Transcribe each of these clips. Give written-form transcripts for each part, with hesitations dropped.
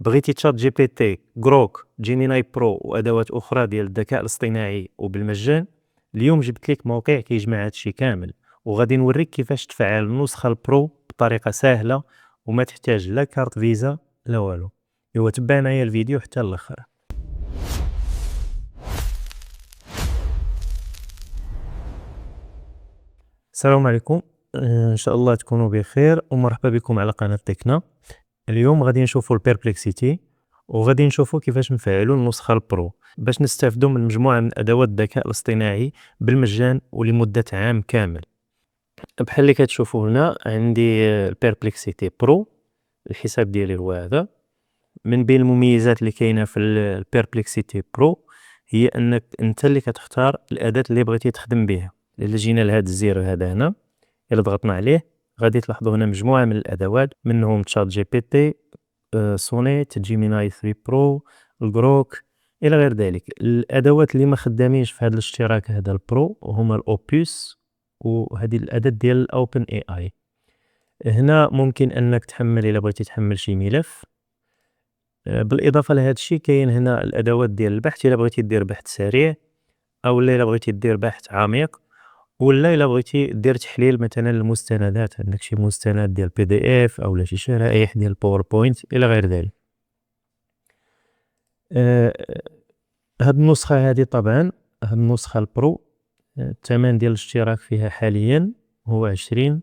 بغيتي تشات جي بي تي، جروك، جيميناي برو وادوات اخرى ديال الذكاء الاصطناعي وبالمجان، اليوم جبت لك موقع كيجمع هادشي كامل، وغادي نوريك كيفاش تفعل النسخه البرو بطريقه سهله وما تحتاج لا كارت فيزا لا والو. ايوا تبع معايا الفيديو حتى الاخر. السلام عليكم، ان شاء الله تكونوا بخير ومرحبا بكم على قناه تكنا. اليوم غادي نشوفوا البيربلكسيتي وغادي نشوفوا كيفاش نفعلوا النسخه البرو باش نستافدوا من مجموعه من ادوات الذكاء الاصطناعي بالمجان ولمده عام كامل. بحال اللي كتشوفوا هنا عندي البيربلكسيتي برو، الحساب ديالي هو هذا. من بين المميزات اللي كاينه في البيربلكسيتي برو هي انك انت اللي كتختار الاداه اللي بغيتي تخدم بها. الا جينا لهذا الزر هذا هنا، الا ضغطنا عليه غادي تلاحظوا هنا مجموعه من الادوات، منهم تشات جي بي تي، سونيت، جيميناي 3 برو، الجروك الى غير ذلك. الادوات اللي ما خدامينش في هذا الاشتراك هذا البرو هما الاوبوس وهذه الاداه ديال الاوبن اي اي. هنا ممكن انك تحمل الا بغيتي تحمل شي ملف. بالاضافه لهذا الشيء كاين هنا الادوات ديال البحث الا بغيتي دير بحث سريع، او الا بغيتي دير بحث عميق، ولا الا بغيتي دير تحليل مثلا المستندات، عندك شي مستند ديال بي دي اف او شي شرائح ديال باوربوينت الى غير ذلك. هاد النسخه هذه طبعا، هاد النسخه البرو، الثمن ديال الاشتراك فيها حاليا هو $20.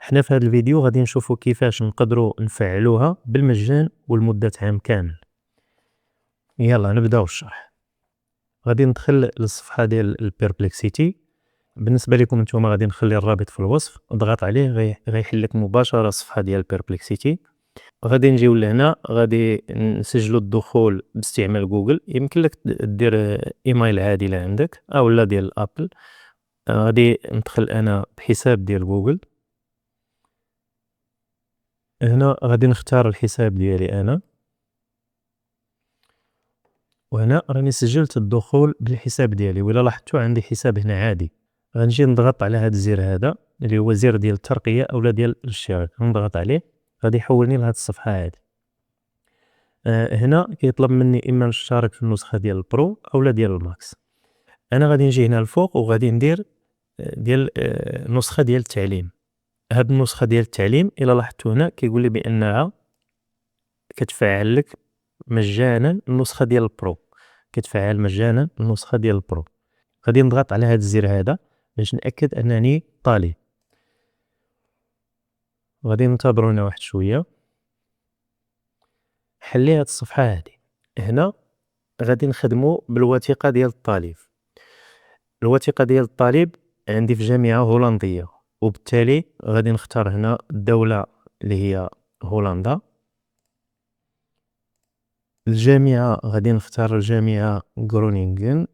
حنا في هذا الفيديو غادي نشوفوا كيفاش نقدروا نفعلوها بالمجان ولمده عام كامل. يلا نبداو الشرح. غادي ندخل للصفحه ديال البيربلكسيتي. بالنسبه لكم نتوما غادي نخلي الرابط في الوصف، اضغط عليه غيحل لك مباشره الصفحه ديال بيربلكسيتي. غادي نجيو لهنا، غادي نسجلوا الدخول باستعمال جوجل. يمكن لك دير ايميل عادي اللي عندك او لا ديال ابل. غادي ندخل انا بحساب ديال جوجل. هنا غادي نختار الحساب ديالي انا، وهنا راني سجلت الدخول بالحساب ديالي. ولا لاحظتوا عندي حساب هنا عادي. غنجي نضغط على هذا الزر هذا اللي هو زر ديال الترقيه اولا ديال الاشتراك، نضغط عليه غادي يحولني لهاد الصفحه هذه. هنا كيطلب مني اما نشترك في النسخه ديال البرو اولا ديال الماكس. انا غادي نجي هنا الفوق وغادي ندير ديال النسخه ديال التعليم. هاد النسخه ديال التعليم الا لاحظتوا هنا كيقول لي بانها كتفعل لك مجانا النسخه ديال البرو، كتفعل مجانا النسخه ديال البرو. غادي نضغط على هذا الزر هذا باش ناكد انني طالب. غادي ننتظرونا واحد شويه. حلي هاد الصفحه هذه. هنا غادي نخدموا بالوثيقه ديال الطالب. الوثيقه ديال الطالب عندي في جامعه هولنديه، وبالتالي غادي نختار هنا الدوله اللي هي هولندا. الجامعه غادي نختار الجامعه غرونينغن،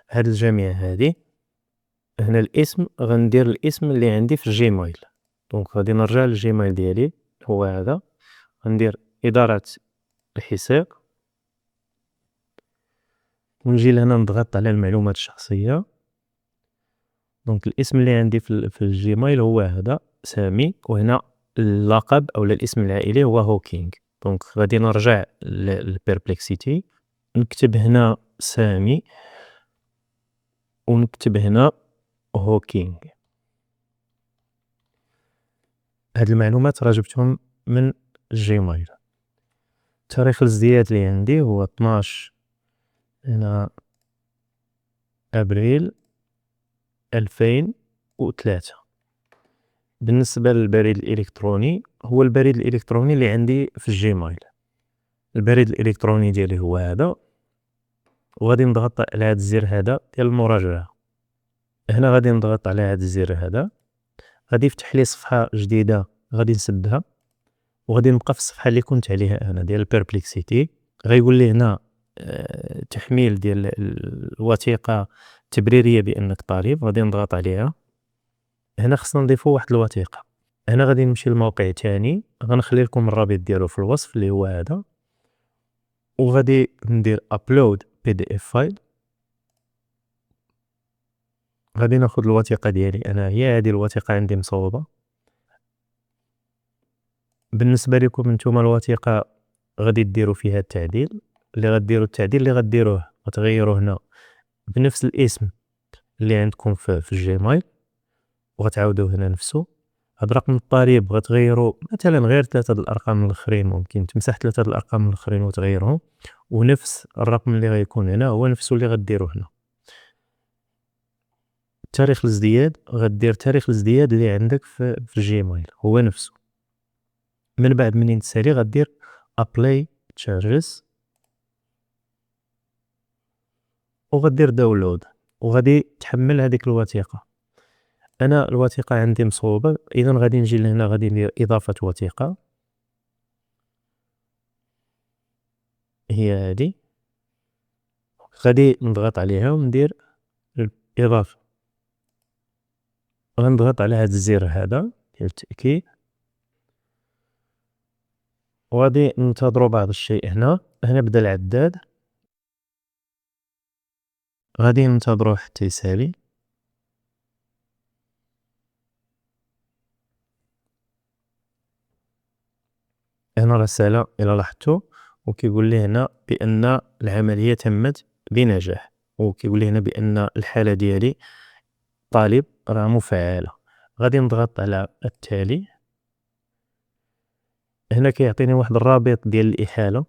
هاد الجامعه هذه. هنا الاسم غندير الاسم اللي عندي في الجيميل. دونك غادي نرجع للجيميل ديالي هو هذا. غندير اداره الحساب، ونجي لهنا نضغط على المعلومات الشخصيه. دونك الاسم اللي عندي في الجيميل هو هذا سامي، وهنا اللقب او الاسم العائلي هو هوكينغ. دونك غادي نرجع للبيربلكسيتي، نكتب هنا سامي ونكتب هنا هوكينغ. هاد المعلومات راه جبتهم من الجيميل. تاريخ الازدياد اللي عندي هو 12 هنا ابريل 2003. بالنسبه للبريد الالكتروني هو البريد الالكتروني اللي عندي في الجيميل. البريد الالكتروني ديالي هو هذا، وغادي نضغط على هذا الزر هذا ديال المراجعه. هنا غادي نضغط على هذا الزر هذا، غادي يفتح لي صفحه جديده غادي نسدها، وغادي نبقى في الصفحه اللي كنت عليها انا ديال بيربلكسيتي. غيقول لي هنا تحميل ديال الوثيقه التبريريه بانك طالب، غادي نضغط عليها. هنا خصنا نضيفوا واحد الوثيقه. هنا غادي نمشي لموقع ثاني، غنخلي لكم الرابط ديالو في الوصف اللي هو هذا، وغادي ندير ابلود بي دي اف فايل. غادي ناخذ الوثيقه ديالي انا، هي هذه الوثيقه عندي مصوبه. بالنسبة لكم نتوما الوثيقة غادي ديروا فيها التعديل، اللي غديروه غتغيروا هنا بنفس الاسم اللي عندكم في الجيميل، وغتعاودوا هنا نفسه. هاد رقم الضريب غتغيروا مثلا غير 3 د الارقام الاخرين، ممكن تمسح 3 د الارقام الاخرين وتغيرهم، ونفس الرقم اللي غيكون هنا هو نفسه اللي غديروه هنا. تاريخ الازدياد غدير تاريخ الازدياد اللي عندك في الجيميل هو نفسه. من بعد منين تسالي غدير ابلاي تشارجز، وغدير داونلود، وغادي تحمل هذيك الوثيقة. انا الوثيقة عندي مصوبة، اذا غادي نجي لهنا غادي ندير اضافة وثيقة، هي هذه، غادي نضغط عليها وندير الاضافة. غنضغط على هذا الزر هذا ديال التأكيد، وغادي ننتظروا بعض الشيء. هنا بدا العداد، غادي ننتظروا حتى يسالي. هنا رسالة إلا لاحظتوا، وكيقول لي هنا بأن العملية تمت بنجاح، وكيقول لي هنا بأن الحالة ديالي طالب راه مفعلة. غادي نضغط على التالي. هنا كيعطيني واحد الرابط ديال الإحالة،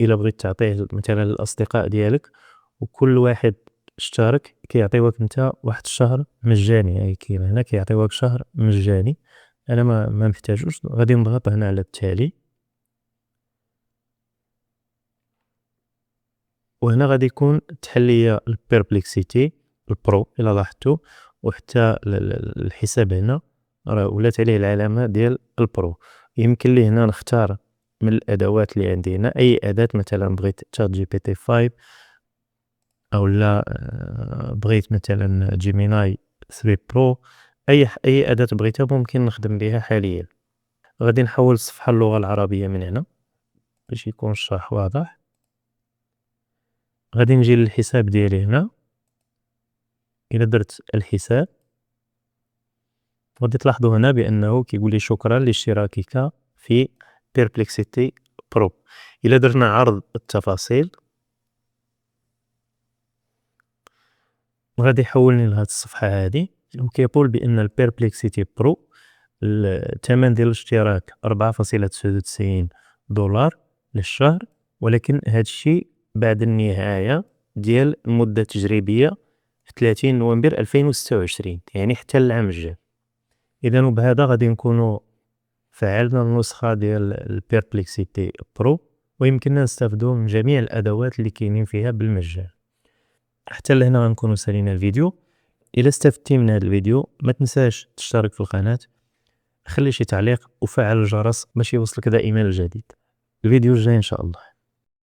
إلا بغيت تعطيه مثلا للأصدقاء ديالك، وكل واحد اشترك كيعطيوك نتا واحد الشهر مجاني. هاي كاين هنا كيعطيوك شهر مجاني، أنا ما محتاجوش. غادي نضغط هنا على التالي، وهنا غادي يكون تحل ليا البيربلكسيتي البرو إلا لاحظتوا، وحتى الحساب هنا راه ولات عليه العلامة ديال البرو. يمكن لي هنا نختار من الأدوات اللي عندي هنا أي أداة، مثلا بغيت تشات جي بي تي 5، أو لا بغيت مثلا جيميناي 3 برو، أي أداة بغيتها ممكن نخدم بها حاليا. غادي نحول الصفحة اللغة العربية من هنا باش يكون الشرح واضح. غادي نجي للحساب ديالي هنا، إلا درت الحساب غادي تلاحظوا هنا بأنه كيقول لي شكرا لاشتراكك في بيربلكسيتي برو. إلا درنا عرض التفاصيل غادي يحولني لهاد الصفحة هادي، وكيقول بأن البيربلكسيتي برو الثمن ديال الاشتراك 4.99 دولار للشهر، ولكن هادشي بعد النهاية ديال المدة التجريبية في 30 نوفمبر 2026، يعني حتى العام الجاي. إذا وبهذا غادي نكونوا فعلنا النسخة ديال البيربلكسيتي برو، ويمكننا نستافدوا من جميع الأدوات اللي كاينين فيها بالمجان. حتى لهنا غنكونوا سالينا الفيديو. إلا استفدتي من هذا الفيديو ما تنساش تشترك في القناة، خلي شي تعليق، وفعل الجرس باش يوصلك دائما الجديد. الفيديو الجاي إن شاء الله.